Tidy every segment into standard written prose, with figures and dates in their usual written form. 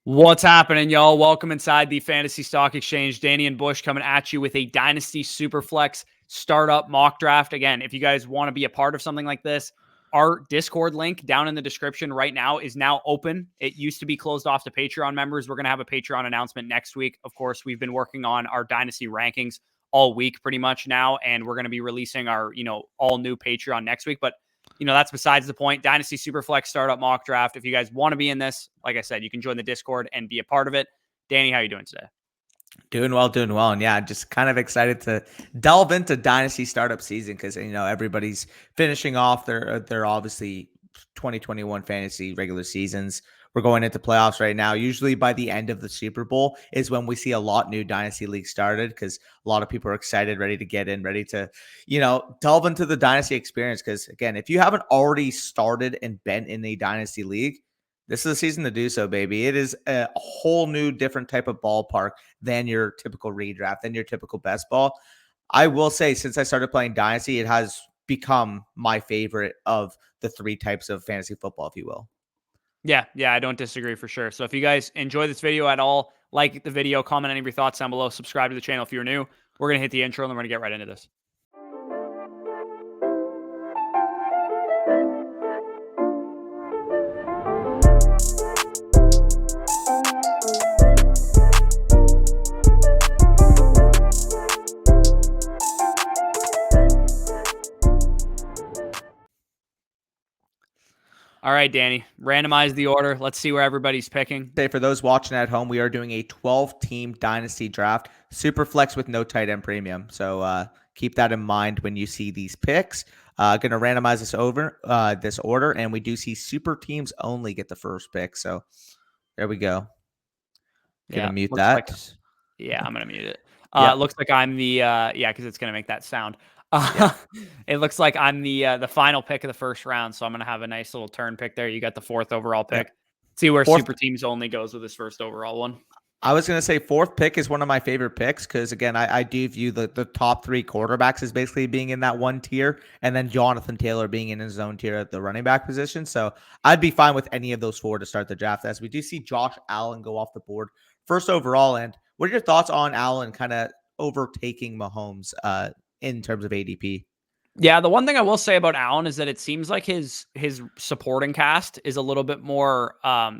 What's happening, y'all? Welcome inside the Fantasy Stock Exchange. Danny and Bush coming at you with a Dynasty Superflex startup mock draft. Again, if you guys want to be a part of something like this, our Discord link down in the description right now is now open. It used to be closed off to Patreon members. We're going to have a Patreon announcement next week. Of course, we've been working on our Dynasty rankings all week pretty much now, and we're going to be releasing our, all new Patreon next week. But that's besides the point. Dynasty Superflex startup mock draft. If you guys want to be in this, like I said, you can join the Discord and be a part of it. Danny, how are you doing today? Doing well, doing well. And yeah, just kind of excited to delve into Dynasty startup season because, everybody's finishing off their obviously 2021 fantasy regular seasons. We're going into playoffs right now. Usually by the end of the Super Bowl is when we see a lot new Dynasty leagues started because a lot of people are excited, ready to get in, ready to, delve into the Dynasty experience. Because again, if you haven't already started and been in a Dynasty league, this is the season to do so, baby. It is a whole new, different type of ballpark than your typical redraft, than your typical best ball. I will say, since I started playing Dynasty, it has become my favorite of the three types of fantasy football, if you will. Yeah, I don't disagree for sure. So if you guys enjoy this video at all, like the video, comment any of your thoughts down below, subscribe to the channel if you're new. We're going to hit the intro and then we're going to get right into this. All right, Danny, randomize the order. Let's see where everybody's picking. For those watching at home, we are doing a 12-team Dynasty draft, super flex with no tight end premium. So keep that in mind when you see these picks. Going to randomize this order, and we do see super teams only get the first pick. So there we go. Gonna mute that. I'm gonna mute it. It looks like I'm the because it's gonna make that sound. It looks like I'm the final pick of the first round, so I'm gonna have a nice little turn pick there. You got the 4th overall pick. See where super teams only goes with his first overall one. I was going to say 4th pick is one of my favorite picks because, again, I do view the top 3 quarterbacks as basically being in that one tier, and then Jonathan Taylor being in his own tier at the running back position. So I'd be fine with any of those 4 to start the draft, as we do see Josh Allen go off the board first overall. And what are your thoughts on Allen kind of overtaking Mahomes in terms of ADP? Yeah, the one thing I will say about Allen is that it seems like his supporting cast is a little bit more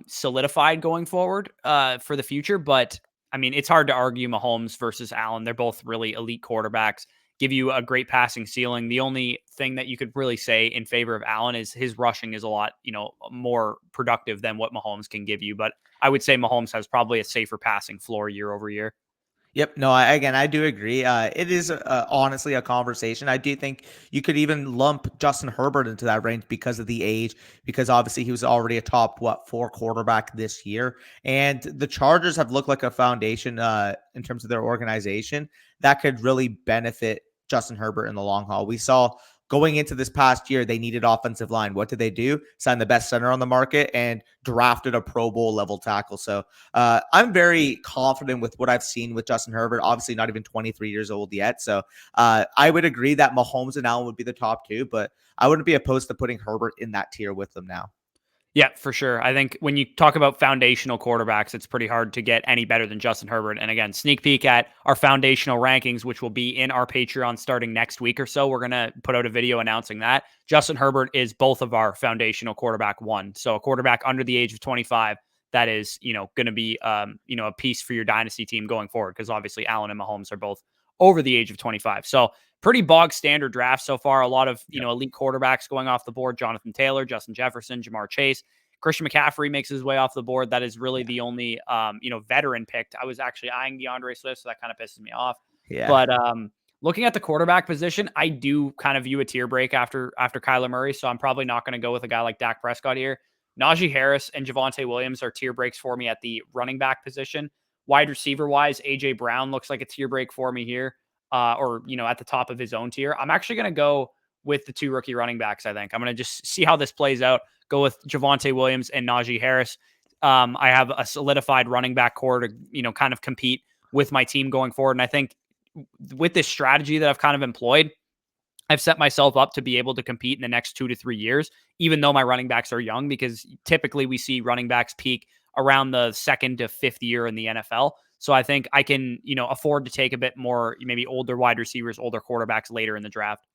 solidified going forward for the future. But I mean, it's hard to argue Mahomes versus Allen. They're both really elite quarterbacks, give you a great passing ceiling. The only thing that you could really say in favor of Allen is his rushing is a lot, more productive than what Mahomes can give you. But I would say Mahomes has probably a safer passing floor year over year. Yep. No, I do agree. It is honestly a conversation. I do think you could even lump Justin Herbert into that range because of the age, because obviously he was already a top, 4 quarterback this year. And the Chargers have looked like a foundation in terms of their organization that could really benefit Justin Herbert in the long haul. We saw going into this past year, they needed offensive line. What did they do? Sign the best center on the market and drafted a Pro Bowl level tackle. So I'm very confident with what I've seen with Justin Herbert. Obviously, not even 23 years old yet. So I would agree that Mahomes and Allen would be the top 2, but I wouldn't be opposed to putting Herbert in that tier with them now. Yeah, for sure. I think when you talk about foundational quarterbacks, it's pretty hard to get any better than Justin Herbert. And again, sneak peek at our foundational rankings, which will be in our Patreon starting next week or so. We're going to put out a video announcing that. Justin Herbert is both of our foundational quarterback one. So a quarterback under the age of 25 that is, going to be, a piece for your dynasty team going forward, because obviously Allen and Mahomes are both over the age of 25. So pretty bog standard draft so far. A lot of, elite quarterbacks going off the board. Jonathan Taylor, Justin Jefferson, Jamar Chase. Christian McCaffrey makes his way off the board. That is really the only, veteran picked. I was actually eyeing DeAndre Swift, so that kind of pisses me off. Yeah. But looking at the quarterback position, I do kind of view a tier break after Kyler Murray, so I'm probably not going to go with a guy like Dak Prescott here. Najee Harris and Javonte Williams are tier breaks for me at the running back position. Wide receiver-wise, A.J. Brown looks like a tier break for me here. Or at the top of his own tier. I'm actually going to go with the 2 rookie running backs, I think. I'm going to just see how this plays out, go with Javonte Williams and Najee Harris. I have a solidified running back core to, kind of compete with my team going forward. And I think with this strategy that I've kind of employed, I've set myself up to be able to compete in the next 2 to 3 years, even though my running backs are young, because typically we see running backs peak around the second to fifth year in the NFL. So I think I can, afford to take a bit more, maybe older wide receivers, older quarterbacks later in the draft.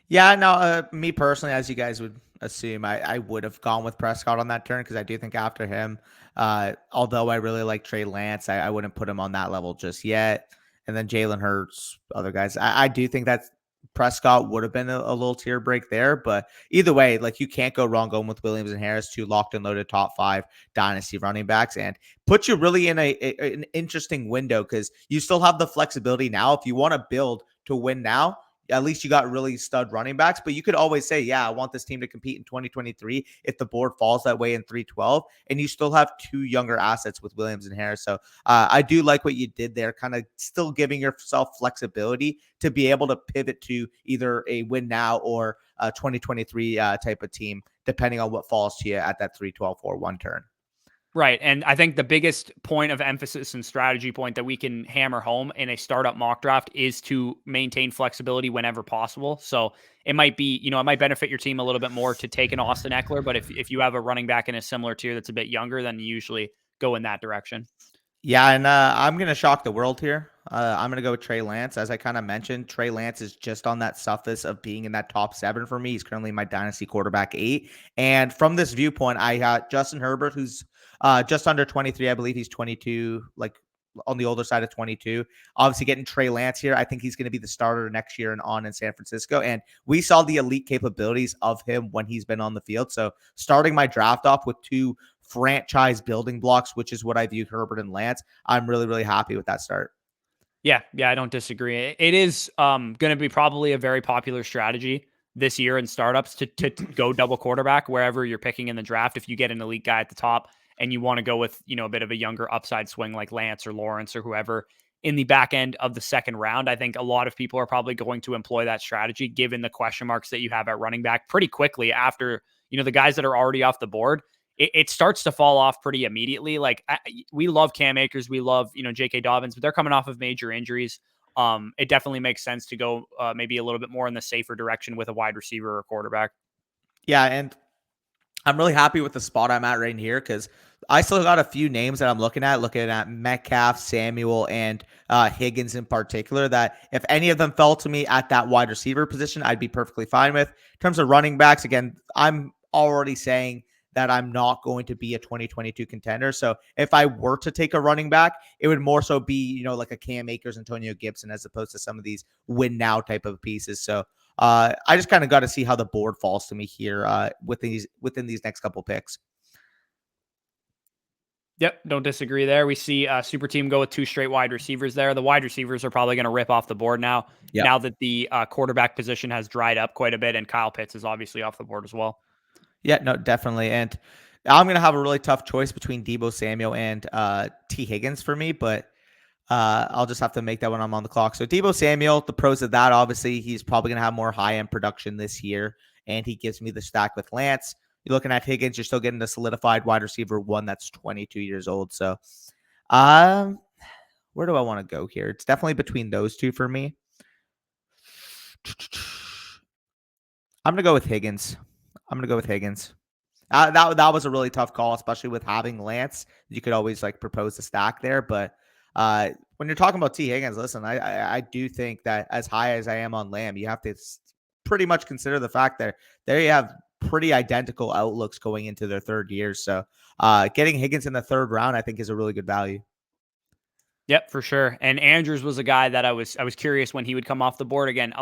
Yeah, no, me personally, as you guys would assume, I would have gone with Prescott on that turn because I do think after him, although I really like Trey Lance, I wouldn't put him on that level just yet. And then Jalen Hurts, other guys, I do think that Prescott would have been a little tier break there. But either way, like you can't go wrong going with Williams and Harris, two locked and loaded top 5 dynasty running backs, and put you really in an interesting window because you still have the flexibility now if you want to build to win now. At least you got really stud running backs, but you could always say, yeah, I want this team to compete in 2023 if the board falls that way in 312, and you still have 2 younger assets with Williams and Harris. So I do like what you did there, kind of still giving yourself flexibility to be able to pivot to either a win now or a 2023 type of team, depending on what falls to you at that 312-4-1 turn. Right. And I think the biggest point of emphasis and strategy point that we can hammer home in a startup mock draft is to maintain flexibility whenever possible. So it might be, it might benefit your team a little bit more to take an Austin Eckler, but if you have a running back in a similar tier that's a bit younger, then you usually go in that direction. Yeah, and I'm going to shock the world here. I'm going to go with Trey Lance. As I kind of mentioned, Trey Lance is just on that surface of being in that top 7 for me. He's currently my dynasty quarterback 8. And from this viewpoint, I got Justin Herbert, who's just under 23. I believe he's 22, like on the older side of 22. Obviously, getting Trey Lance here, I think he's going to be the starter next year and on in San Francisco. And we saw the elite capabilities of him when he's been on the field. So starting my draft off with 2 franchise building blocks, which is what I view Herbert and Lance, I'm really, really happy with that start. Yeah, I don't disagree. It is going to be probably a very popular strategy this year in startups to go double quarterback wherever you're picking in the draft. If you get an elite guy at the top and you want to go with, a bit of a younger upside swing like Lance or Lawrence or whoever in the back end of the second round, I think a lot of people are probably going to employ that strategy given the question marks that you have at running back pretty quickly after, the guys that are already off the board. It starts to fall off pretty immediately. Like we love Cam Akers, we love J.K. Dobbins, but they're coming off of major injuries. It definitely makes sense to go maybe a little bit more in the safer direction with a wide receiver or quarterback. Yeah, and I'm really happy with the spot I'm at right here because I still got a few names that I'm looking at Metcalf, Samuel, and Higgins in particular, that if any of them fell to me at that wide receiver position, I'd be perfectly fine with. In terms of running backs, again, I'm already saying that I'm not going to be a 2022 contender. So if I were to take a running back, it would more so be, like a Cam Akers, Antonio Gibson, as opposed to some of these win now type of pieces. So I just kind of got to see how the board falls to me here within these next couple picks. Yep, don't disagree there. We see Super Team go with 2 straight wide receivers there. The wide receivers are probably going to rip off the board now. Yep. Now that the quarterback position has dried up quite a bit, and Kyle Pitts is obviously off the board as well. Yeah, no, definitely. And I'm going to have a really tough choice between Deebo Samuel and T. Higgins for me, but I'll just have to make that when I'm on the clock. So Deebo Samuel, the pros of that, obviously, he's probably going to have more high-end production this year, and he gives me the stack with Lance. You're looking at Higgins, you're still getting the solidified wide receiver 1 that's 22 years old. So where do I want to go here? It's definitely between those 2 for me. I'm going to go with Higgins. That was a really tough call, especially with having Lance. You could always propose a stack there, but when you're talking about T. Higgins, listen, I do think that as high as I am on Lamb, you have to pretty much consider the fact that there you have pretty identical outlooks going into their third year. So getting Higgins in the 3rd round, I think, is a really good value. Yep, for sure. And Andrews was a guy that I was curious when he would come off the board again.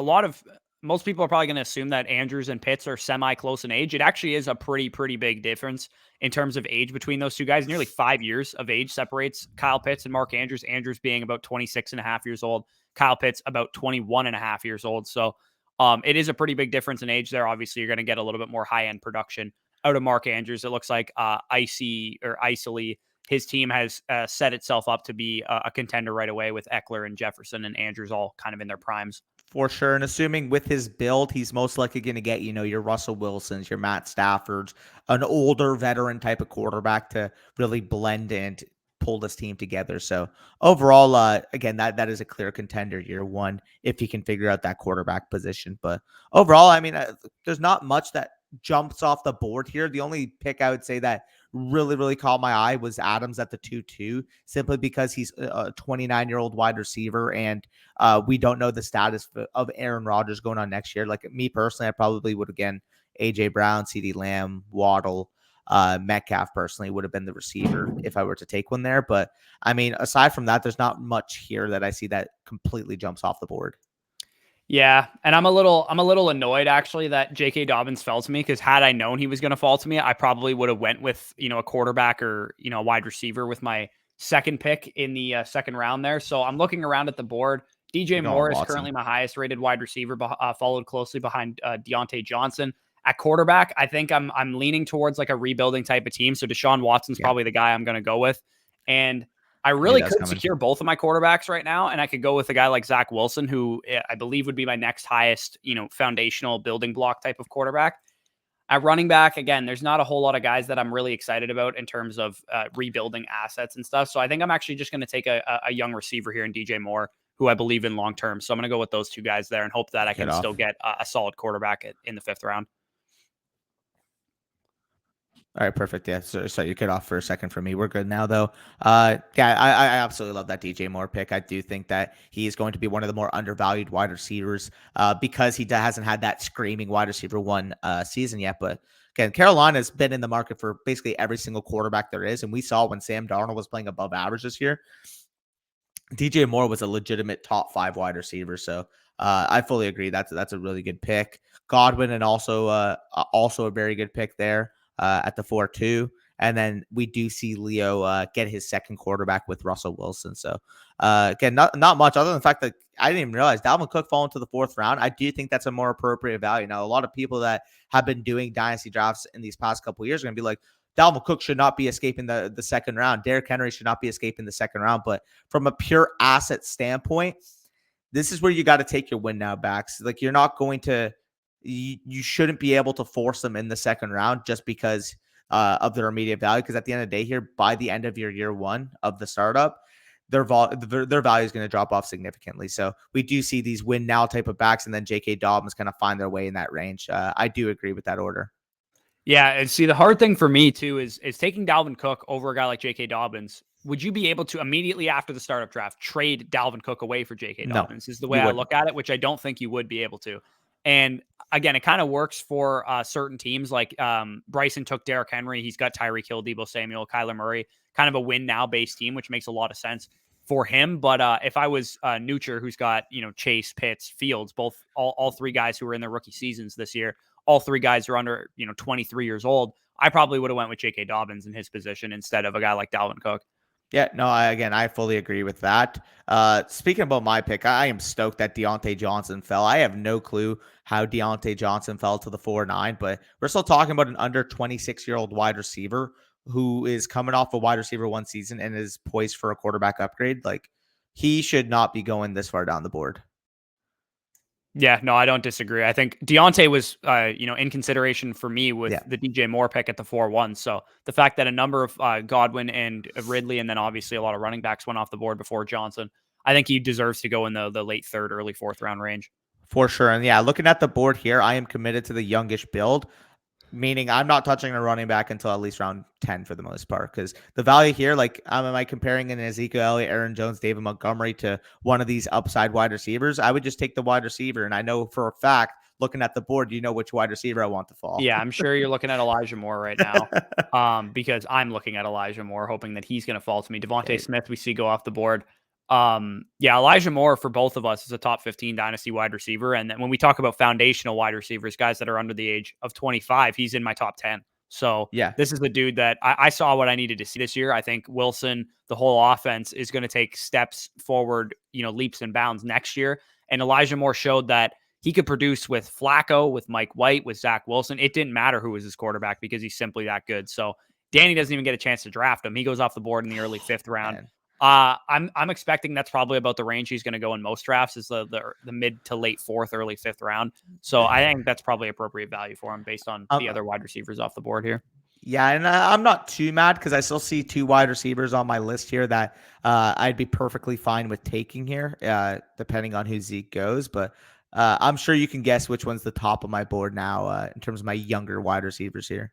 Most people are probably going to assume that Andrews and Pitts are semi-close in age. It actually is a pretty big difference in terms of age between those 2 guys. Nearly 5 years of age separates Kyle Pitts and Mark Andrews. Andrews being about 26 and a half years old. Kyle Pitts about 21 and a half years old. So it is a pretty big difference in age there. Obviously, you're going to get a little bit more high-end production out of Mark Andrews. It looks like Icily, his team has set itself up to be a contender right away with Eckler and Jefferson and Andrews all kind of in their primes. For sure. And assuming with his build, he's most likely going to get, your Russell Wilsons, your Matt Staffords, an older veteran type of quarterback to really blend and pull this team together. So overall, again, that is a clear contender year 1 if he can figure out that quarterback position. But overall, I mean, there's not much that jumps off the board here. The only pick I would say that really, really caught my eye was Adams at the 2-2, simply because he's a 29-year-old wide receiver, and we don't know the status of Aaron Rodgers going on next year. Like me personally, I probably would again AJ Brown, CD Lamb, Waddle, Metcalf personally would have been the receiver if I were to take one there. But I mean, aside from that, there's not much here that I see that completely jumps off the board. Yeah, and I'm a little annoyed actually that J.K. Dobbins fell to me, because had I known he was going to fall to me, I probably would have went with a quarterback or a wide receiver with my second pick in the second round there. So I'm looking around at the board. DJ You're going Moore is Watson. currently my highest rated wide receiver, followed closely behind Deontay Johnson. At quarterback, I think I'm leaning towards like a rebuilding type of team. So Deshaun Watson's Yeah, probably the guy I'm going to go with, and I I knew really that was could coming. secure both of my quarterbacks right now, and I could go with a guy like Zach Wilson, who I believe would be my next highest, foundational building block type of quarterback. At running back, again, there's not a whole lot of guys that I'm really excited about in terms of rebuilding assets and stuff. So I think I'm actually just going to take a young receiver here in DJ Moore, who I believe in long term. So I'm going to go with those two guys there and hope that I Get can still off. get a solid quarterback in the fifth round. All right, perfect. Yeah, so you cut off for a second for me. We're good now, though. Yeah, I absolutely love that DJ Moore pick. I do think that he is going to be one of the more undervalued wide receivers because he hasn't had that screaming wide receiver one season yet. But again, Carolina's been in the market for basically every single quarterback there is, and we saw when Sam Darnold was playing above average this year, DJ Moore was a legitimate top 5 wide receiver. So I fully agree. That's a really good pick. Godwin and also a very good pick there at the 4-2. And then we do see Leo get his second quarterback with Russell Wilson. So again, not much other than the fact that I didn't even realize Dalvin Cook fall into the 4th round. I do think that's a more appropriate value. Now, a lot of people that have been doing dynasty drafts in these past couple of years are going to be like, Dalvin Cook should not be escaping the second round. Derrick Henry should not be escaping the second round. But from a pure asset standpoint, this is where you got to take your win now backs. Like you're not going to, you shouldn't be able to force them in the second round just because of their immediate value. Because at the end of the day here, by the end of your year one of the startup, their value is going to drop off significantly. So we do see these win now type of backs, and then J.K. Dobbins kind of find their way in that range. I do agree with that order. Yeah, and see, the hard thing for me too is taking Dalvin Cook over a guy like J.K. Dobbins. Would you be able to immediately after the startup draft trade Dalvin Cook away for J.K. No, Dobbins? Is the way you I wouldn't. look at it, which I don't think you would be able to. And again, it kind of works for certain teams. Like Bryson took Derrick Henry. He's got Tyreek Hill, Debo Samuel, Kyler Murray. Kind of a win now based team, which makes a lot of sense for him. But if I was Nucher, who's got Chase, Pitts, Fields, all three guys who were in their rookie seasons this year, all three guys are under 23 years old. I probably would have went with J.K. Dobbins in his position instead of a guy like Dalvin Cook. Yeah, no, I fully agree with that. Speaking about my pick, I am stoked that Deontay Johnson fell. I have no clue how Deontay Johnson fell to the 4-9, but we're still talking about an under 26-year-old wide receiver who is coming off a wide receiver one season and is poised for a quarterback upgrade. Like he should not be going this far down the board. Yeah, no, I don't disagree. I think Deontay was, in consideration for me with Yeah. the DJ Moore pick at the 4-1. So the fact that a number of Godwin and Ridley, and then obviously a lot of running backs went off the board before Johnson, I think he deserves to go in the late third, early fourth round range. For sure. And yeah, looking at the board here, I am committed to the youngish build, meaning I'm not touching a running back until at least round 10 for the most part. Because the value here, like, am I comparing an Ezekiel Elliott, Aaron Jones, David Montgomery to one of these upside wide receivers? I would just take the wide receiver. And I know for a fact, looking at the board, you know which wide receiver I want to fall. Yeah, I'm sure you're looking at Elijah Moore right now, because I'm looking at Elijah Moore, hoping that he's going to fall to me. Devontae Yeah, Smith, we see go off the board. Yeah, Elijah Moore for both of us is a top 15 dynasty wide receiver. And then when we talk about foundational wide receivers, guys that are under the age of 25, he's in my top 10. So yeah, this is the dude that I saw what I needed to see this year. I think Wilson, the whole offense is going to take steps forward, leaps and bounds next year. And Elijah Moore showed that he could produce with Flacco, with Mike White, with Zach Wilson. It didn't matter who was his quarterback because he's simply that good. So Danny doesn't even get a chance to draft him. He goes off the board in the early fifth round. man. I'm expecting that's probably about the range he's going to go in most drafts, is the mid to late fourth, early fifth round. So I think that's probably appropriate value for him based on the other wide receivers off the board here. Yeah, and I'm not too mad because I still see 2 wide receivers on my list here that I'd be perfectly fine with taking here, depending on who Zeke goes. But I'm sure you can guess which one's the top of my board now in terms of my younger wide receivers here.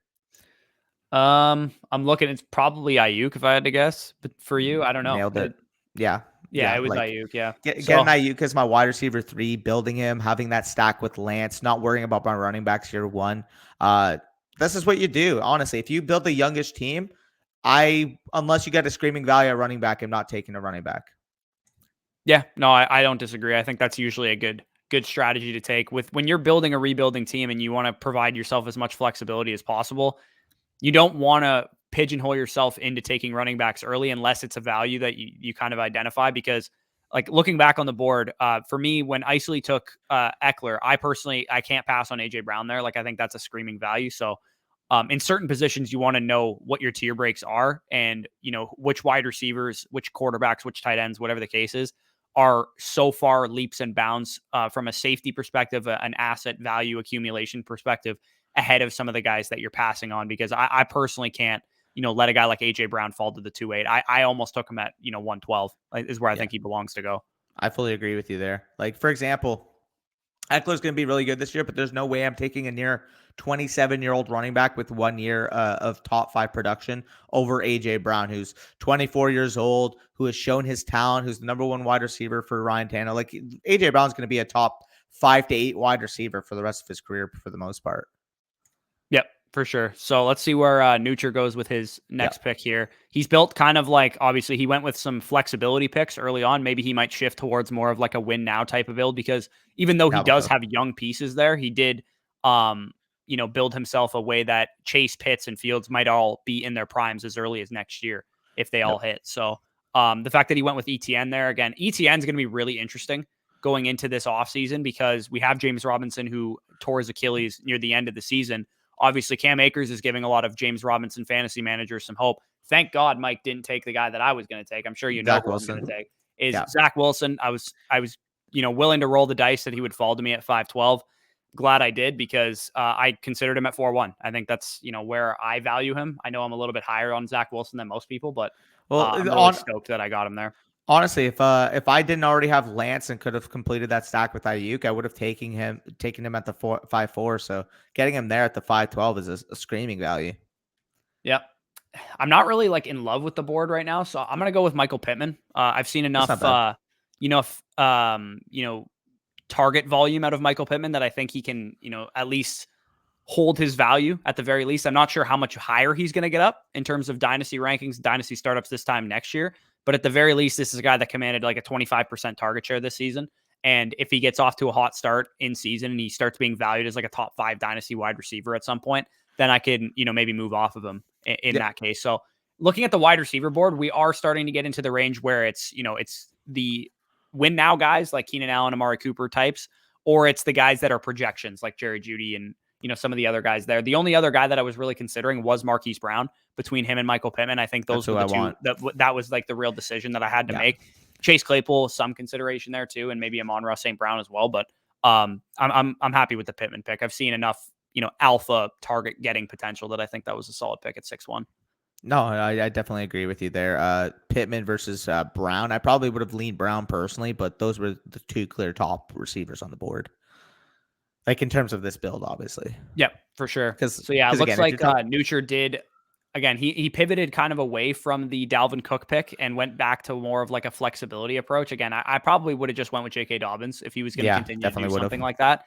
I'm looking. It's probably Ayuk if I had to guess. But for you, I don't know. Nailed it. Yeah. Yeah, Yeah. it was Like Ayuk. Yeah. getting So Ayuk as my wide receiver 3, building him, having that stack with Lance, not worrying about my running backs year 1. Uh, this is what you do. Honestly, if you build the youngest team, unless you get a screaming value at running back, I'm not taking a running back. yeah, no, I don't disagree. I think that's usually a good strategy to take with when you're building a rebuilding team and you want to provide yourself as much flexibility as possible. You don't want to pigeonhole yourself into taking running backs early unless it's a value that you kind of identify. Because, like looking back on the board, for me, when Isley took Eckler, I can't pass on AJ Brown there. Like I think that's a screaming value. So, in certain positions, you want to know what your tier breaks are, and which wide receivers, which quarterbacks, which tight ends, whatever the case is, are so far leaps and bounds from a safety perspective, an asset value accumulation perspective ahead of some of the guys that you're passing on, because I personally can't, let a guy like AJ Brown fall to the 2.8. I almost took him at, 112 is where I Yeah, think he belongs to go. I fully agree with you there. Like, for example, Eckler's going to be really good this year, but there's no way I'm taking a near 27-year-old running back with 1 year of top 5 production over AJ Brown, who's 24 years old, who has shown his talent, who's the number 1 wide receiver for Ryan Tannehill. Like AJ Brown's going to be a top 5 to 8 wide receiver for the rest of his career for the most part. Yep, for sure. So let's see where Nucher goes with his Yeah, next pick here. He's built kind of like, obviously he went with some flexibility picks early on. Maybe he might shift towards more of like a win now type of build, because even though he Dalvin does Cook. have young pieces there, he did, um, build himself a way that Chase, Pitts, and Fields might all be in their primes as early as next year if they all Yep. hit. So the fact that he went with ETN there, again, ETN is going to be really interesting going into this offseason, because we have James Robinson who tore his Achilles near the end of the season. Obviously, Cam Akers is giving a lot of James Robinson fantasy managers some hope. Thank God Mike didn't take the guy that I was going to take. I'm sure you know Zach who I'm going to Wilson. take is Yeah. Zach Wilson. I was willing to roll the dice that he would fall to me at 512. Glad I did, because I considered him at 4-1. I think that's where I value him. I know I'm a little bit higher on Zach Wilson than most people, but Well, I'm really stoked that I got him there. honestly, if I didn't already have Lance and could have completed that stack with Ayuk, I would have taken him at the 5-4. So getting him there at the 5-12 is a screaming value. Yep. I'm not really like in love with the board right now, so I'm gonna go with Michael Pittman. I've seen That's not enough, bad. target volume out of Michael Pittman that I think he can, at least hold his value at the very least. I'm not sure how much higher he's going to get up in terms of dynasty rankings, dynasty startups this time next year. But at the very least, this is a guy that commanded like a 25% target share this season. And if he gets off to a hot start in season and he starts being valued as like a top 5 dynasty wide receiver at some point, then I could, maybe move off of him in Yeah, that case. So looking at the wide receiver board, we are starting to get into the range where it's the win now guys like Keenan Allen, Amari Cooper types, or it's the guys that are projections like Jerry Jeudy and some of the other guys there. The only other guy that I was really considering was Marquise Brown. Between him and Michael Pittman, I think that's those were who the I two want. that was like the real decision that I had to Yeah. make. Chase Claypool, some consideration there too, and maybe Amon-Ra St. Brown as well. But I'm happy with the Pittman pick. I've seen enough, alpha target getting potential that I think that was a solid pick at 6-1. No, I definitely agree with you there. Pittman versus Brown. I probably would have leaned Brown personally, but those were the 2 clear top receivers on the board. Like in terms of this build, obviously. Yep, for sure. Because So yeah, it looks again, if like you're talking, Nucher did again. He pivoted kind of away from the Dalvin Cook pick and went back to more of like a flexibility approach. Again, I probably would have just went with J.K. Dobbins if he was going to yeah, continue to do definitely would have. something like that.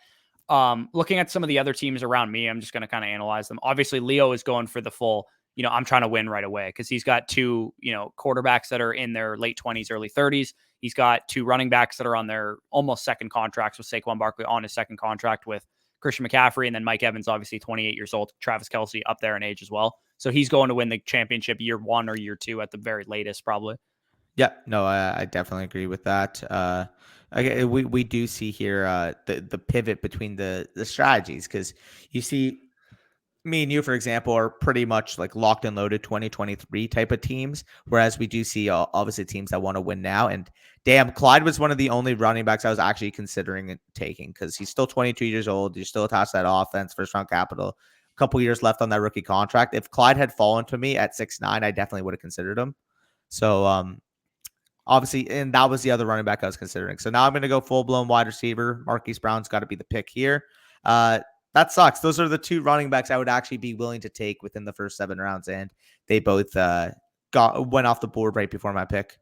Looking at some of the other teams around me, I'm just going to kind of analyze them. Obviously, Leo is going for the full. I'm trying to win right away because he's got 2, quarterbacks that are in their late 20s, early 30s. He's got 2 running backs that are on their almost second contracts with Saquon Barkley on his second contract with Christian McCaffrey, and then Mike Evans, obviously 28 years old. Travis Kelce up there in age as well. So he's going to win the championship year 1 or year 2 at the very latest, probably. Yeah, no, I definitely agree with that. We do see here the pivot between the strategies, because you see me and you, for example, are pretty much like locked and loaded 2023 type of teams, whereas we do see obviously teams that want to win now. And damn, Clyde was one of the only running backs I was actually considering taking, because he's still 22 years old. You're still attached to that offense, first round capital, a couple years left on that rookie contract. If Clyde had fallen to me at 6'9", I definitely would have considered him. So obviously, and that was the other running back I was considering. So now I'm going to go full blown wide receiver. Marquise Brown's got to be the pick here. that sucks. Those are the two running backs I would actually be willing to take within the first 7 rounds, and they both went off the board right before my pick.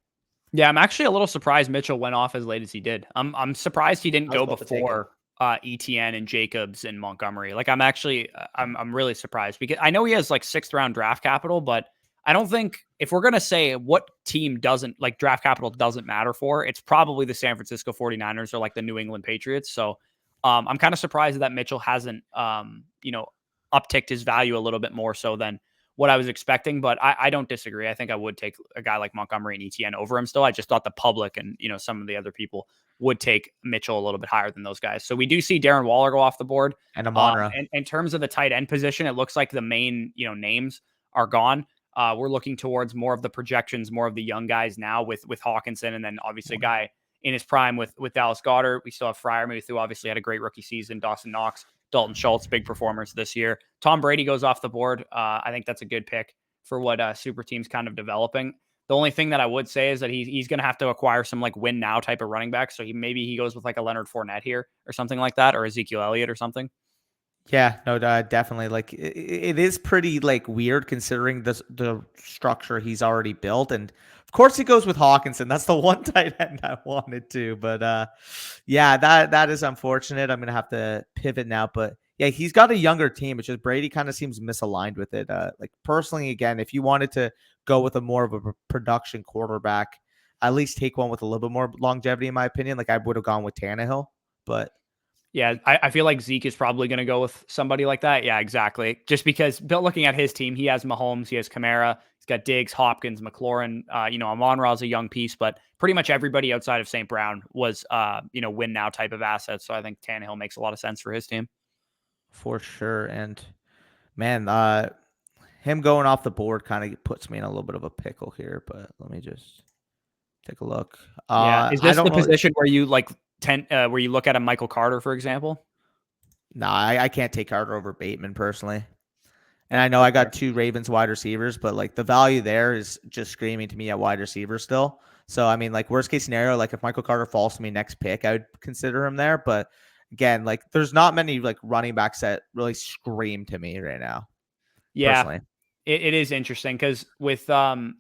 Yeah, I'm actually a little surprised Mitchell went off as late as he did. I'm surprised he didn't I was go about to take him. before ETN and Jacobs and Montgomery. Like I'm actually I'm really surprised because I know he has like 6th round draft capital, but I don't think if we're gonna say what team doesn't like draft capital doesn't matter for, it's probably the San Francisco 49ers or like the New England Patriots. So I'm kind of surprised that Mitchell hasn't upticked his value a little bit more so than what I was expecting, but I don't disagree. I think I would take a guy like Montgomery and ETN over him still. I just thought the public and, some of the other people would take Mitchell a little bit higher than those guys. So we do see Darren Waller go off the board. And Amonra. And in terms of the tight end position, it looks like the main, names are gone. We're looking towards more of the projections, more of the young guys now with Hawkinson, and then obviously a guy in his prime with Dallas Goedert. We still have Freiermuth, who obviously had a great rookie season. Dawson Knox, Dalton Schultz, big performers this year. Tom Brady goes off the board. I think that's a good pick for what super team's kind of developing. The only thing that I would say is that he's going to have to acquire some like win now type of running back. So maybe he goes with like a Leonard Fournette here or something like that, or Ezekiel Elliott or something. Yeah, no, definitely. Like it is pretty like weird considering the structure he's already built, and of course he goes with Hawkinson. That's the one tight end I wanted to, but yeah, that is unfortunate. I'm gonna have to pivot now, but yeah, he's got a younger team. It's just Brady kind of seems misaligned with it. Like personally, again, if you wanted to go with a more of a production quarterback, at least take one with a little bit more longevity, in my opinion. Like I would have gone with Tannehill, but. Yeah, I feel like Zeke is probably going to go with somebody like that. Yeah, exactly. Just because looking at his team, he has Mahomes, he has Kamara, he's got Diggs, Hopkins, McLaurin. Amon-Ra is a young piece, but pretty much everybody outside of St. Brown was, win now type of assets. So I think Tannehill makes a lot of sense for his team. For sure. And man, him going off the board kind of puts me in a little bit of a pickle here, but let me just take a look. Yeah. Is I this don't the know. position where you where you look at a Michael Carter, for example? No, I can't take Carter over Bateman personally. And I know That's I got 2 Ravens wide receivers, but like the value there is just screaming to me at wide receiver still. So I mean, like worst case scenario, like if Michael Carter falls to me next pick, I would consider him there. But again, like there's not many like running backs that really scream to me right now. Yeah, Personally. it is interesting because with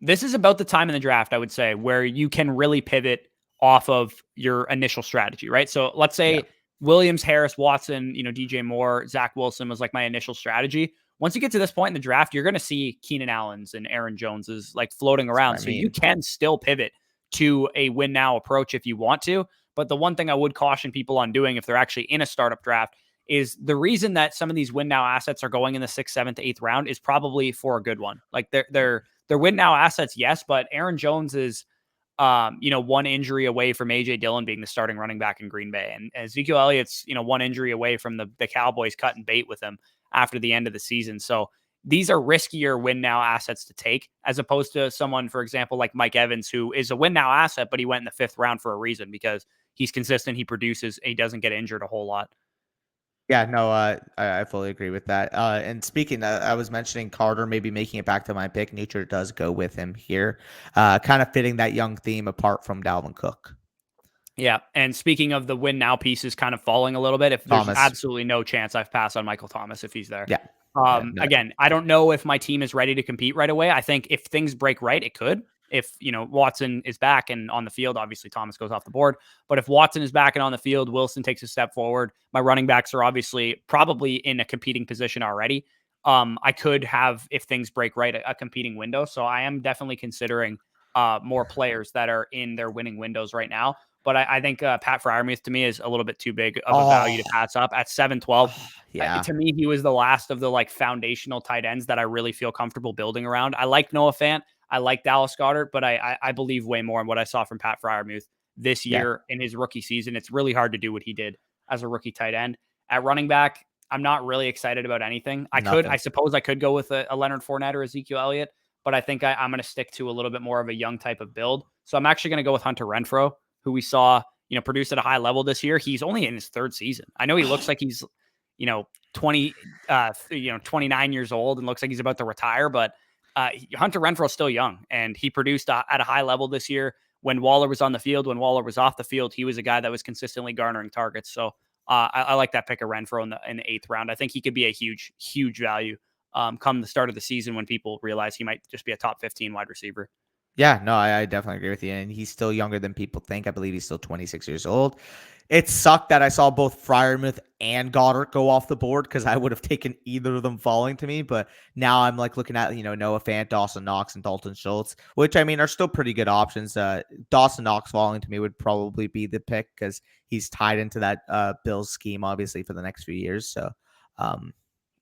this is about the time in the draft, I would say, where you can really pivot off of your initial strategy, right? So let's Yeah. say Williams, Harris, Watson, DJ Moore, Zach Wilson was like my initial strategy. Once you get to this point in the draft, you're going to see Keenan Allen's and Aaron Jones's like floating That's around. what I So you mean. can still pivot to a win now approach if you want to. But the one thing I would caution people on doing if they're actually in a startup draft is the reason that some of these win now assets are going in the 6th, 7th, 8th round is probably for a good one. Like they're win now assets, yes, but Aaron Jones is one injury away from AJ Dillon being the starting running back in Green Bay. And Ezekiel Elliott's, one injury away from the Cowboys cutting bait with him after the end of the season. So these are riskier win now assets to take as opposed to someone, for example, like Mike Evans, who is a win now asset, but he went in the 5th round for a reason because he's consistent, he produces, he doesn't get injured a whole lot. Yeah, no, I fully agree with that. And speaking, I was mentioning Carter maybe making it back to my pick. Nature does go with him here, kind of fitting that young theme apart from Dalvin Cook. Yeah, and speaking of the win now pieces kind of falling a little bit, if there's Thomas. absolutely no chance I've passed on Michael Thomas if he's there. Yeah. No. Again, I don't know if my team is ready to compete right away. I think if things break right, it could. If Watson is back and on the field, obviously Thomas goes off the board. But if Watson is back and on the field, Wilson takes a step forward. My running backs are obviously probably in a competing position already. I could have, if things break right, a competing window. So I am definitely considering more players that are in their winning windows right now. But I think Pat Freiermuth to me is a little bit too big of a value to pass up at 7-12. Yeah. To me, he was the last of the like foundational tight ends that I really feel comfortable building around. I like Noah Fant. I like Dallas Goedert, but I believe way more in what I saw from Pat Freiermuth this year in his rookie season. It's really hard to do what he did as a rookie tight end. At running back, I'm not really excited about anything. I suppose I could go with a Leonard Fournette or Ezekiel Elliott, but I think I'm going to stick to a little bit more of a young type of build. So I'm actually going to go with Hunter Renfrow, who we saw, produce at a high level this year. He's only in his 3rd season. I know he looks like he's, 29 years old and looks like he's about to retire, but Hunter Renfrow is still young and he produced at a high level this year. When Waller was on the field, when Waller was off the field, he was a guy that was consistently garnering targets. So I like that pick of Renfro in the 8th round. I think he could be a huge value come the start of the season when people realize he might just be a top 15 wide receiver. Yeah, no, I definitely agree with you. And he's still younger than people think. I believe he's still 26 years old. It sucked that I saw both Freiermuth and Goddard go off the board because I would have taken either of them falling to me. But now I'm like looking at, Noah Fant, Dawson Knox, and Dalton Schultz, which I mean are still pretty good options. Dawson Knox falling to me would probably be the pick because he's tied into that Bills scheme, obviously, for the next few years. So,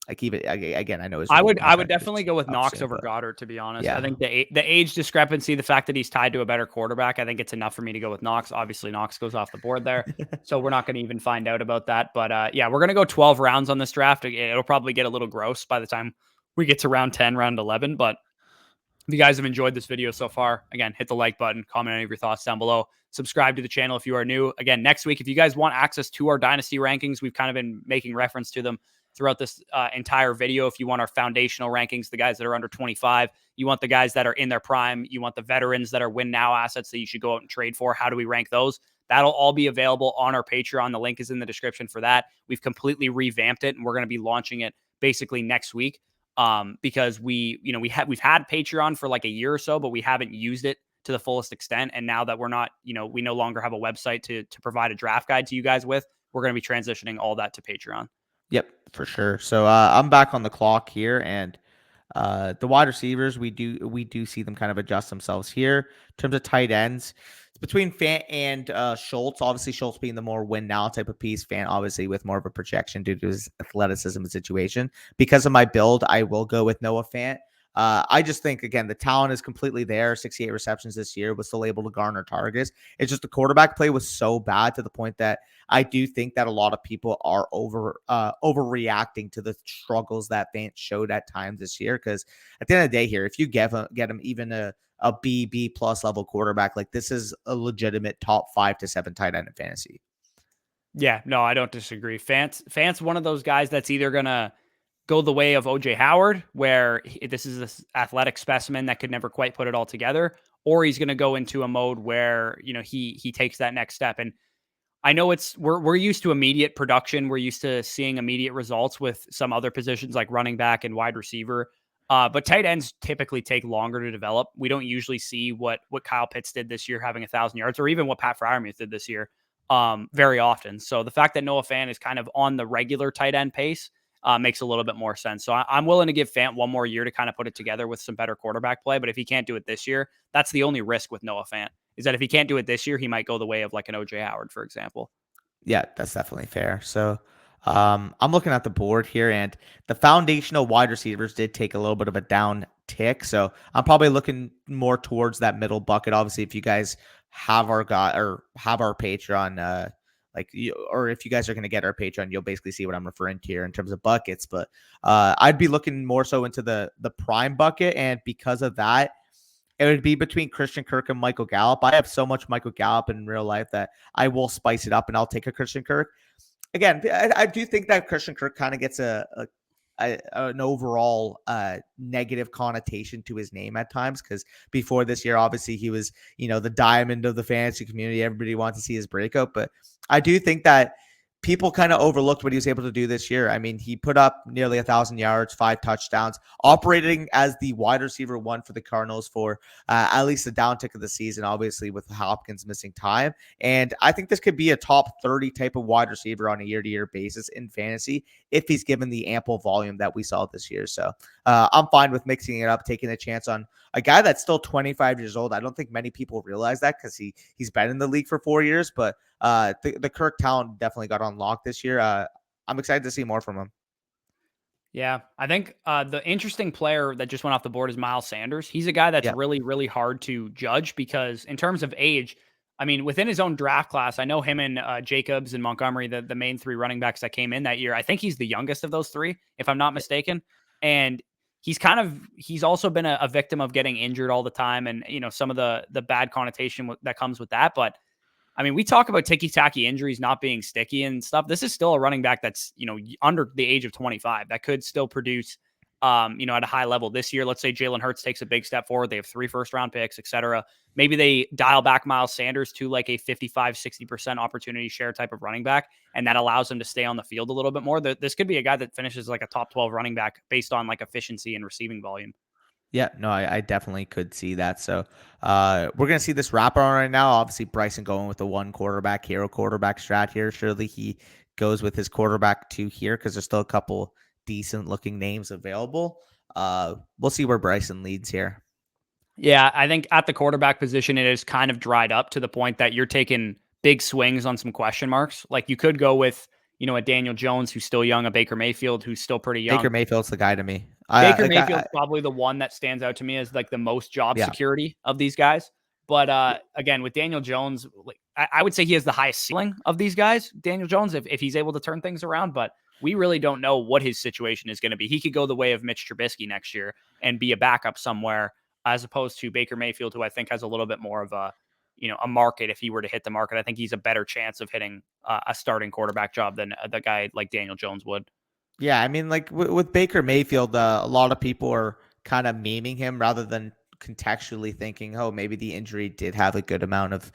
I keep it again. I know his I rookie would contract definitely is go with up Knox soon, over but Goddard, to be honest. I yeah. think the age discrepancy, the fact that he's tied to a better quarterback, I think it's enough for me to go with Knox. Obviously, Knox goes off the board there, so we're not going to even find out about that. But yeah, we're going to go 12 rounds on this draft. It'll probably get a little gross by the time we get to round 10, round 11. But if you guys have enjoyed this video so far, again, hit the like button, comment any of your thoughts down below. Subscribe to the channel if you are new. Again, next week, if you guys want access to our Dynasty rankings, we've kind of been making reference to them throughout this entire video. If you want our foundational rankings, the guys that are under 25, you want the guys that are in their prime, you want the veterans that are win now assets that you should go out and trade for. How do we rank those? That'll all be available on our Patreon. The link is in the description for that. We've completely revamped it, and we're going to be launching it basically next week. Because we've had Patreon for like a year or so, but we haven't used it to the fullest extent. And now that we're not, we no longer have a website to provide a draft guide to you guys with, we're going to be transitioning all that to Patreon. Yep, for sure. So I'm back on the clock here, and the wide receivers we do see them kind of adjust themselves here in terms of tight ends. It's between Fant and Schultz. Obviously, Schultz being the more win now type of piece. Fant obviously with more of a projection due to his athleticism and situation. Because of my build, I will go with Noah Fant. I just think, again, the talent is completely there. 68 receptions this year, was still able to garner targets. It's just the quarterback play was so bad to the point that I do think that a lot of people are overreacting to the struggles that Fant showed at times this year. Because at the end of the day here, if you get him even a B plus level quarterback, like this is a legitimate top 5 to 7 tight end in fantasy. Yeah, no, I don't disagree. Fant's one of those guys that's either gonna go the way of OJ Howard, where this is this athletic specimen that could never quite put it all together, or he's going to go into a mode where he takes that next step. And I know we're used to immediate production, we're used to seeing immediate results with some other positions like running back and wide receiver, but tight ends typically take longer to develop. We don't usually see what Kyle Pitts did this year, having 1,000 yards, or even what Pat Freiermuth did this year, very often. So the fact that Noah Fant is kind of on the regular tight end pace makes a little bit more sense. So I'm willing to give Fant one more year to kind of put it together with some better quarterback play. But if he can't do it this year, that's the only risk with Noah Fant, is that if he can't do it this year, he might go the way of like an OJ Howard, for example. Yeah, that's definitely fair. So I'm looking at the board here, and the foundational wide receivers did take a little bit of a down tick. So I'm probably looking more towards that middle bucket. Obviously, if you guys have our guy or have our Patreon, or if you guys are going to get our Patreon, you'll basically see what I'm referring to here in terms of buckets. But I'd be looking more so into the prime bucket, and because of that, it would be between Christian Kirk and Michael Gallup. I have so much Michael Gallup in real life that I will spice it up, and I'll take a Christian Kirk. Again, I do think that Christian Kirk kind of gets an overall negative connotation to his name at times, because before this year, obviously he was, the diamond of the fantasy community. Everybody wants to see his breakout, but I do think that people kind of overlooked what he was able to do this year. I mean, he put up nearly 1,000 yards, 5 touchdowns, operating as the wide receiver 1 for the Cardinals for at least the downtick of the season, obviously with Hopkins missing time. And I think this could be a top 30 type of wide receiver on a year-to-year basis in fantasy if he's given the ample volume that we saw this year. So I'm fine with mixing it up, taking a chance on a guy that's still 25 years old. I don't think many people realize that because he's been in the league for 4 years, but the Kirk talent definitely got unlocked this year. I'm excited to see more from him. Yeah, I think the interesting player that just went off the board is Miles Sanders. He's a guy that's really, really hard to judge because in terms of age, I mean, within his own draft class, I know him and Jacobs and Montgomery, the main 3 running backs that came in that year. I think he's the youngest of those 3, if I'm not mistaken. And he's also been a victim of getting injured all the time, and some of the bad connotation that comes with that. But I mean, we talk about ticky-tacky injuries not being sticky and stuff. This is still a running back that's, under the age of 25 that could still produce at a high level this year. Let's say Jalen Hurts takes a big step forward. They have 3 first-round picks, etc. Maybe they dial back Miles Sanders to like a 55-60% opportunity share type of running back, and that allows him to stay on the field a little bit more. This could be a guy that finishes like a top 12 running back based on like efficiency and receiving volume. Yeah, no, I definitely could see that. So we're gonna see this wrap on right now. Obviously, Bryson going with the one quarterback hero quarterback strat here. Surely he goes with his quarterback two here because there's still a couple decent looking names available. We'll see where Bryson leads here. Yeah, I think at the quarterback position, it is kind of dried up to the point that you're taking big swings on some question marks. Like you could go with, a Daniel Jones who's still young, a Baker Mayfield who's still pretty young. Baker Mayfield's the guy to me. Baker Mayfield's probably the one that stands out to me as like the most job Yeah, security of these guys. But again, with Daniel Jones, like, I would say he has the highest ceiling of these guys, Daniel Jones, if he's able to turn things around. But we really don't know what his situation is going to be. He could go the way of Mitch Trubisky next year and be a backup somewhere, as opposed to Baker Mayfield, who I think has a little bit more of a market. If he were to hit the market, I think he's a better chance of hitting a starting quarterback job than the guy like Daniel Jones would. yeah. I mean, like with Baker Mayfield, a lot of people are kind of memeing him rather than contextually thinking, oh, maybe the injury did have a good amount of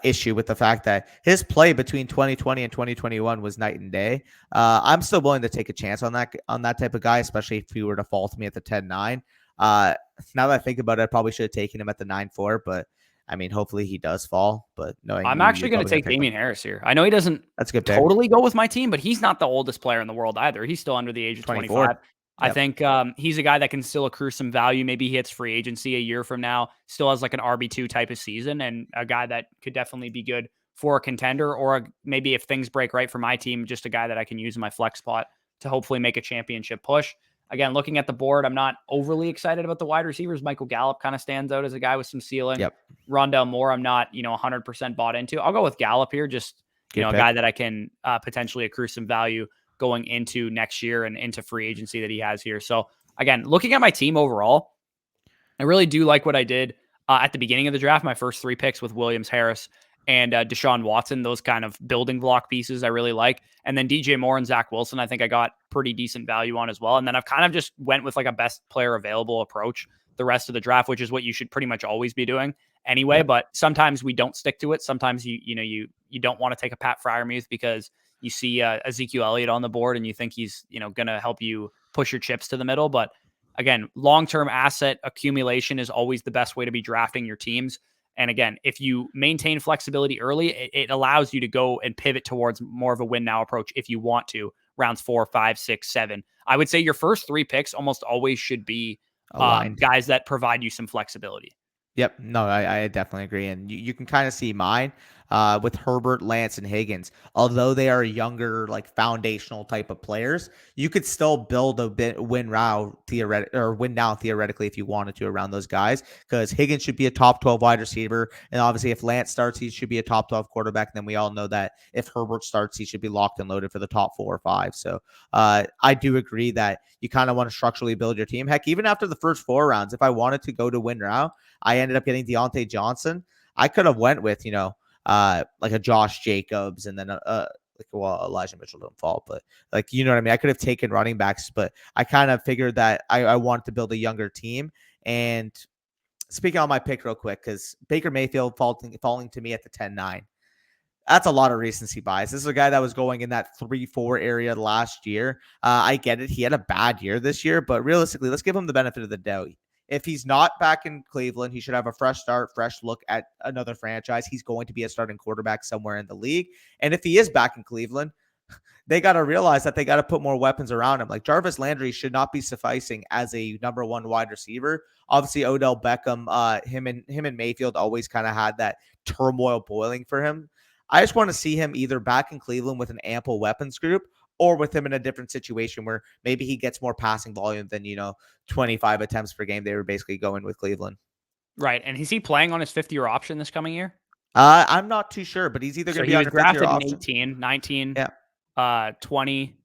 issue with the fact that his play between 2020 and 2021 was night and day. I'm still willing to take a chance on that type of guy, especially if he were to fall to me at the 10-9. Now that I think about it, I probably should have taken him at the 9-4, but I mean, hopefully he does fall. But knowing I'm actually going to take Damian Harris here. I know he doesn't totally go with my team, but he's not the oldest player in the world either. He's still under the age of 25. Yep. I think he's a guy that can still accrue some value. Maybe he hits free agency a year from now, still has like an RB2 type of season, and a guy that could definitely be good for a contender, or maybe if things break right for my team, just a guy that I can use in my flex spot to hopefully make a championship push. Again, looking at the board, I'm not overly excited about the wide receivers. Michael Gallup kind of stands out as a guy with some ceiling. Yep. Rondell Moore, I'm not, 100% bought into. I'll go with Gallup here, just, a guy that I can potentially accrue some value going into next year and into free agency that he has here. So again, looking at my team overall, I really do like what I did at the beginning of the draft. My first 3 picks with Williams, Harris, and Deshaun Watson, those kind of building block pieces I really like. And then DJ Moore and Zach Wilson, I think I got pretty decent value on as well. And then I've kind of just went with like a best player available approach the rest of the draft, which is what you should pretty much always be doing anyway. Yep. But sometimes we don't stick to it. Sometimes you don't want to take a Pat Freiermuth because you see Ezekiel Elliott on the board and you think he's, going to help you push your chips to the middle. But again, long-term asset accumulation is always the best way to be drafting your teams. And again, if you maintain flexibility early, it allows you to go and pivot towards more of a win now approach if you want to. Rounds 4, 5, 6, 7. I would say your first 3 picks almost always should be guys that provide you some flexibility. Yep. No, I definitely agree. And you can kind of see mine with Herbert, Lance, and Higgins. Although they are younger, like foundational type of players, you could still build a bit win now theoretically if you wanted to around those guys. Because Higgins should be a top 12 wide receiver. And obviously if Lance starts, he should be a top 12 quarterback. And then we all know that if Herbert starts, he should be locked and loaded for the top 4 or 5. So I do agree that you kind of want to structurally build your team. Heck, even after the first 4 rounds, if I wanted to go to win now, I ended up getting Deontay Johnson. I could have went with, like a Josh Jacobs and then Elijah Mitchell didn't fall, but like, you know what I mean? I could have taken running backs, but I kind of figured that I wanted to build a younger team. And speaking on my pick real quick, because Baker Mayfield falling to me at the 10-9. That's a lot of recency bias. This is a guy that was going in that 3-4 area last year. I get it. He had a bad year this year, but realistically, let's give him the benefit of the doubt. If he's not back in Cleveland, he should have a fresh start, fresh look at another franchise. He's going to be a starting quarterback somewhere in the league. And if he is back in Cleveland, they got to realize that they got to put more weapons around him. Like Jarvis Landry should not be sufficing as a number 1 wide receiver. Obviously, Odell Beckham, him and Mayfield always kind of had that turmoil boiling for him. I just want to see him either back in Cleveland with an ample weapons group or with him in a different situation where maybe he gets more passing volume than, 25 attempts per game they were basically going with Cleveland. Right. And is he playing on his 5th-year option this coming year? I'm not too sure, but he's either going to be on a 5th-year option. 18, 19, yeah. 20.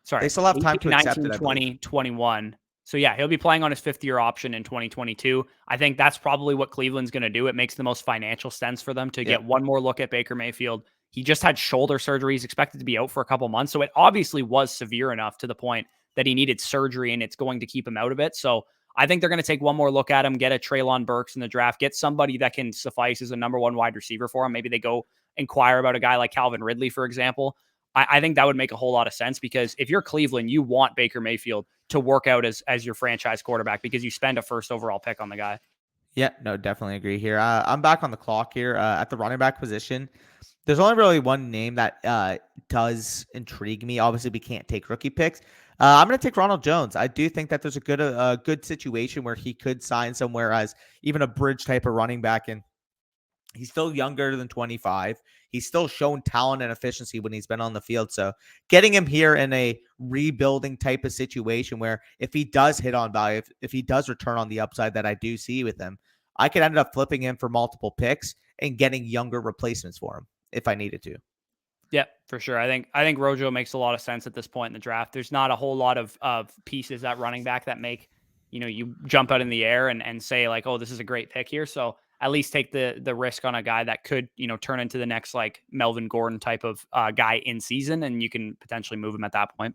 Sorry. They still have time 18, to accept 19, it, 20, 21. So yeah, he'll be playing on his 5th-year option in 2022. I think that's probably what Cleveland's going to do. It makes the most financial sense for them to get one more look at Baker Mayfield. He just had shoulder surgery. He's expected to be out for a couple months. So it obviously was severe enough to the point that he needed surgery and it's going to keep him out of it. So I think they're going to take one more look at him, get a Treylon Burks in the draft, get somebody that can suffice as a number one wide receiver for him. Maybe they go inquire about a guy like Calvin Ridley, for example. I think that would make a whole lot of sense, because if you're Cleveland, you want Baker Mayfield to work out as your franchise quarterback, because you spend a first overall pick on the guy. Yeah, no, definitely agree here. I'm back on the clock here at the running back position. There's only really one name that does intrigue me. Obviously, we can't take rookie picks. I'm going to take Ronald Jones. I do think that there's a good situation where he could sign somewhere as even a bridge type of running back, and he's still younger than 25. He's still shown talent and efficiency when he's been on the field. So getting him here in a rebuilding type of situation where if he does hit on value, if he does return on the upside that I do see with him, I could end up flipping him for multiple picks and getting younger replacements for him if I needed to. Yeah, for sure. I think Rojo makes a lot of sense at this point in the draft. There's not a whole lot of pieces at running back that make, you jump out in the air and say like, oh, this is a great pick here. So at least take the risk on a guy that could, turn into the next like Melvin Gordon type of guy in season, and you can potentially move him at that point.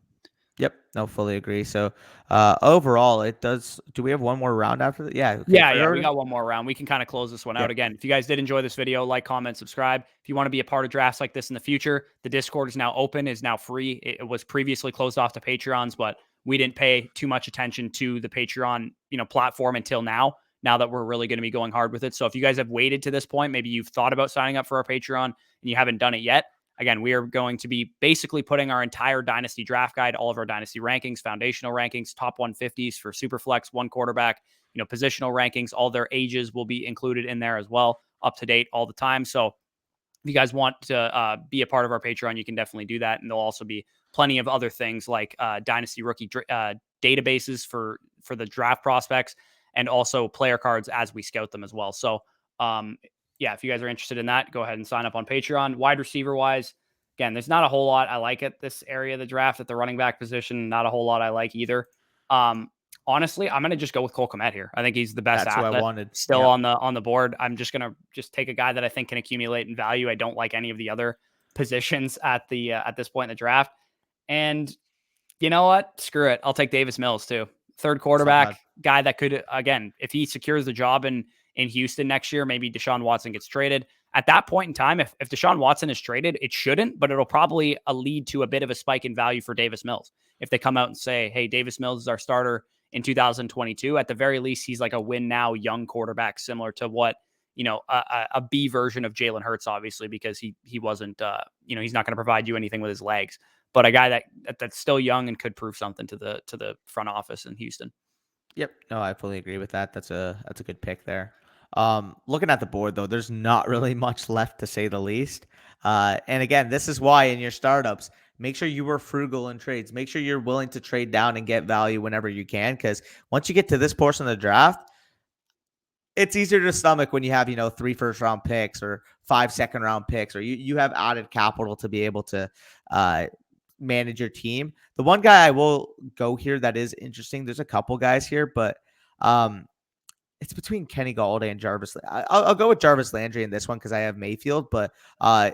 Yep, no, fully agree. So overall, it does. Do we have one more round after that? Yeah. Okay. Yeah, we got one more round. We can kind of close this one out. Yep. Again, if you guys did enjoy this video, like, comment, subscribe. If you want to be a part of drafts like this in the future, the Discord is now open, is now free. It was previously closed off to Patreons, but we didn't pay too much attention to the Patreon, platform until now that we're really going to be going hard with it. So if you guys have waited to this point, maybe you've thought about signing up for our Patreon and you haven't done it yet. Again, we are going to be basically putting our entire Dynasty draft guide, all of our Dynasty rankings, foundational rankings, top 150s for Superflex, one quarterback, positional rankings, all their ages will be included in there as well, up to date all the time. So if you guys want to be a part of our Patreon, you can definitely do that. And there'll also be plenty of other things like Dynasty rookie databases for the draft prospects, and also player cards as we scout them as well. So, yeah, if you guys are interested in that, go ahead and sign up on Patreon. Wide receiver wise, again, there's not a whole lot I like at this area of the draft at the running back position. Not a whole lot I like either. Honestly, I'm going to just go with Cole Kmet here. I think he's the best asset. Who I wanted. Still on the board. I'm just going to take a guy that I think can accumulate in value. I don't like any of the other positions at this point in the draft. And you know what? Screw it. I'll take Davis Mills too. Third quarterback, guy that could, again, if he secures the job in Houston next year, maybe Deshaun Watson gets traded. At that point in time, if Deshaun Watson is traded, it shouldn't, but it'll probably lead to a bit of a spike in value for Davis Mills. If they come out and say, hey, Davis Mills is our starter in 2022, at the very least, he's like a win now young quarterback, similar to what, a B version of Jalen Hurts, obviously, because he wasn't, he's not going to provide you anything with his legs, but a guy that's still young and could prove something to the front office in Houston. Yep. No, I fully agree with that. That's a good pick there. Looking at the board though, there's not really much left to say the least. And again, this is why in your startups, make sure you were frugal in trades. Make sure you're willing to trade down and get value whenever you can. Because once you get to this portion of the draft, it's easier to stomach when you have, 3 first-round picks or 5 second-round picks, or you have added capital to be able to manage your team. The one guy I will go here that is interesting, there's a couple guys here, but it's between Kenny Golladay and Jarvis. I'll go with Jarvis Landry in this one because I have Mayfield, but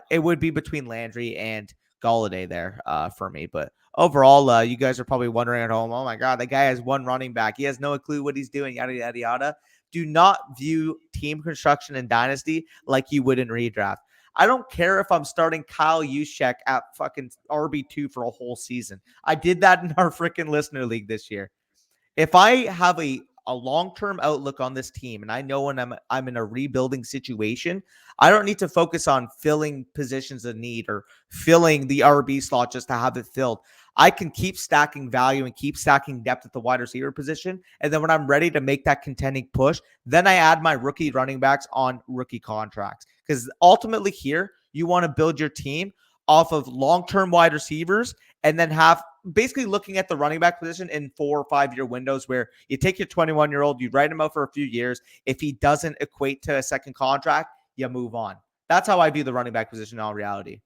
it would be between Landry and Golladay there for me. But overall, you guys are probably wondering at home, oh my God, the guy has one running back. He has no clue what he's doing, yada, yada, yada. Do not view team construction in Dynasty like you would in redraft. I don't care if I'm starting Kyle Juszczyk at fucking RB2 for a whole season. I did that in our freaking listener league this year. If I have a long-term outlook on this team and I know when I'm in a rebuilding situation, I don't need to focus on filling positions of need or filling the RB slot just to have it filled. I can keep stacking value and keep stacking depth at the wide receiver position. And then when I'm ready to make that contending push, then I add my rookie running backs on rookie contracts. Because ultimately here, you want to build your team off of long-term wide receivers and then have basically looking at the running back position in 4 or 5 year windows where you take your 21-year-old, you write him out for a few years. If he doesn't equate to a second contract, you move on. That's how I view the running back position in all reality.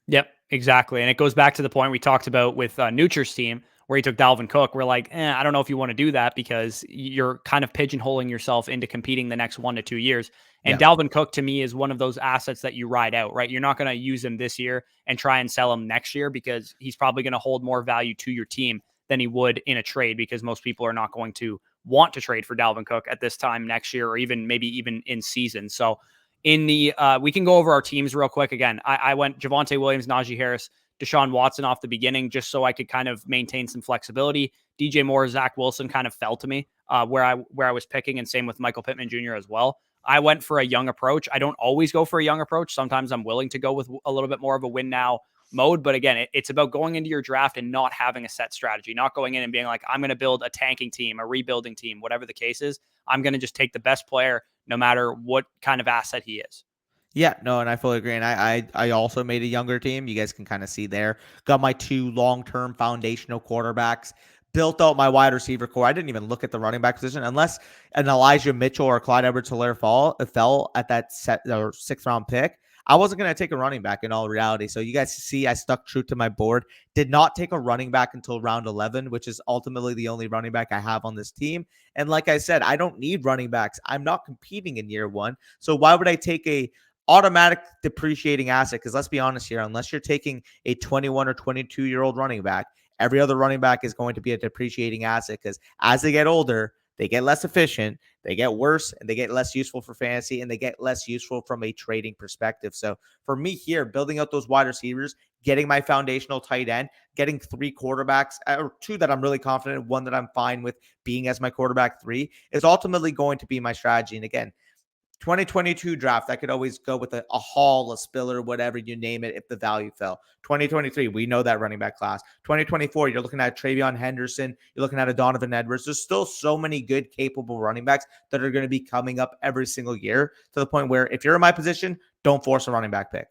Yep, exactly. And it goes back to the point we talked about with Nucher's team where he took Dalvin Cook. We're like, I don't know if you want to do that because you're kind of pigeonholing yourself into competing the next 1 to 2 years. And Dalvin Cook, to me, is one of those assets that you ride out, right? You're not going to use him this year and try and sell him next year because he's probably going to hold more value to your team than he would in a trade, because most people are not going to want to trade for Dalvin Cook at this time next year, or maybe even in season. So in the we can go over our teams real quick. Again, I went Javonte Williams, Najee Harris, Deshaun Watson off the beginning, just so I could kind of maintain some flexibility. DJ Moore, Zach Wilson kind of fell to me where I was picking, and same with Michael Pittman Jr. as well. I went for a young approach. I don't always go for a young approach. Sometimes I'm willing to go with a little bit more of a win now mode. But again, it's about going into your draft and not having a set strategy, not going in and being like, I'm going to build a tanking team, a rebuilding team, whatever the case is. I'm going to just take the best player, no matter what kind of asset he is. Yeah, no, and I fully agree. And I also made a younger team. You guys can kind of see there. Got my 2 long-term foundational quarterbacks. Built out my wide receiver core. I didn't even look at the running back position unless an Elijah Mitchell or Clyde Edwards-Helaire fell at that 6th round pick. I wasn't going to take a running back in all reality. So you guys see I stuck true to my board. Did not take a running back until round 11, which is ultimately the only running back I have on this team. And like I said, I don't need running backs. I'm not competing in year 1. So why would I take a automatic depreciating asset? Because let's be honest here, unless you're taking a 21 or 22-year-old running back, every other running back is going to be a depreciating asset, because as they get older, they get less efficient, they get worse, and they get less useful for fantasy, and they get less useful from a trading perspective. So for me here, building out those wide receivers, getting my foundational tight end, getting 3 quarterbacks, or 2 that I'm really confident in, 1 that I'm fine with being as my quarterback 3, is ultimately going to be my strategy. And again, 2022 draft, I could always go with a haul, a spiller, whatever you name it, if the value fell. 2023, we know that running back class. 2024, you're looking at Travion Henderson. You're looking at a Donovan Edwards. There's still so many good, capable running backs that are going to be coming up every single year, to the point where if you're in my position, don't force a running back pick.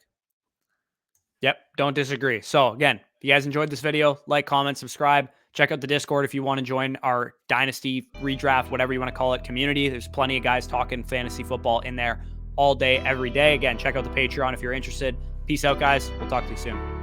Yep, don't disagree. So again, if you guys enjoyed this video, like, comment, subscribe. Check out the Discord if you want to join our Dynasty redraft, whatever you want to call it, community. There's plenty of guys talking fantasy football in there all day, every day. Again, check out the Patreon if you're interested. Peace out, guys. We'll talk to you soon.